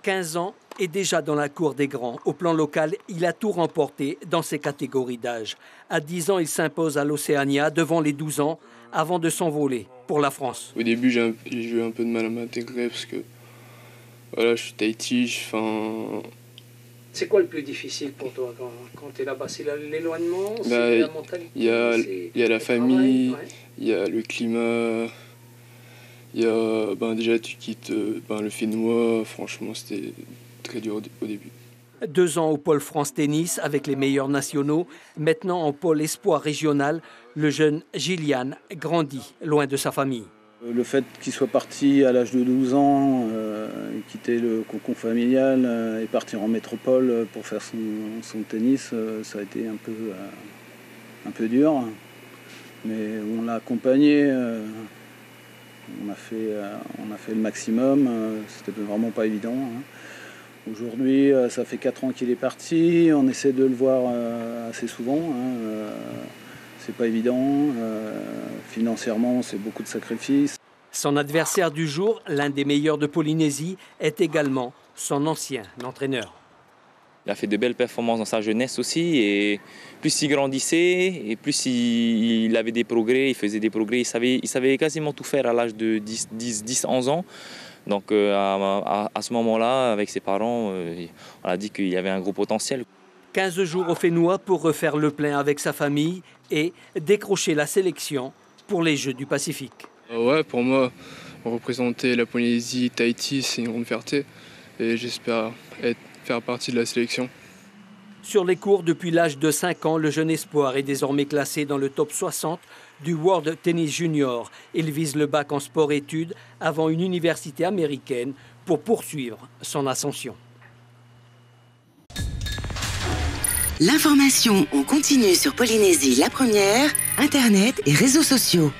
15 ans et déjà dans la cour des grands. Au plan local, il a tout remporté dans ses catégories d'âge. À 10 ans, il s'impose à l'Océania devant les 12 ans avant de s'envoler pour la France. Au début, j'ai eu un peu de mal à m'intégrer parce que voilà, je suis Tahiti. C'est quoi le plus difficile pour toi quand tu es là-bas? C'est l'éloignement, Bah, c'est la mentalité? Il y a la famille, travail, ouais. il y a le climat, il y a déjà tu quittes le Fénois. Franchement, c'était très dur au début. 2 ans au pôle France Tennis avec les meilleurs nationaux. Maintenant en pôle espoir régional, le jeune Gillian grandit loin de sa famille. Le fait qu'il soit parti à l'âge de 12 ans, quitter le cocon familial et partir en métropole pour faire son tennis, ça a été un peu dur. Mais on l'a accompagné, on a fait le maximum, c'était vraiment pas évident. Aujourd'hui, ça fait 4 ans qu'il est parti, on essaie de le voir assez souvent. C'est pas évident, financièrement c'est beaucoup de sacrifices. Son adversaire du jour, l'un des meilleurs de Polynésie, est également son ancien entraîneur. Il a fait de belles performances dans sa jeunesse aussi et plus il grandissait et plus il avait des progrès, il faisait des progrès, il savait quasiment tout faire à l'âge de 10-11 ans. Donc à ce moment-là, avec ses parents, on a dit qu'il y avait un gros potentiel. 15 jours au Fénois pour refaire le plein avec sa famille et décrocher la sélection pour les Jeux du Pacifique. Ouais, pour moi, représenter la Polynésie, Tahiti, c'est une grande fierté et j'espère faire partie de la sélection. Sur les cours, depuis l'âge de 5 ans, le jeune espoir est désormais classé dans le top 60 du World Tennis Junior. Il vise le bac en sport-études avant une université américaine pour poursuivre son ascension. L'information en continu sur Polynésie la première, Internet et réseaux sociaux.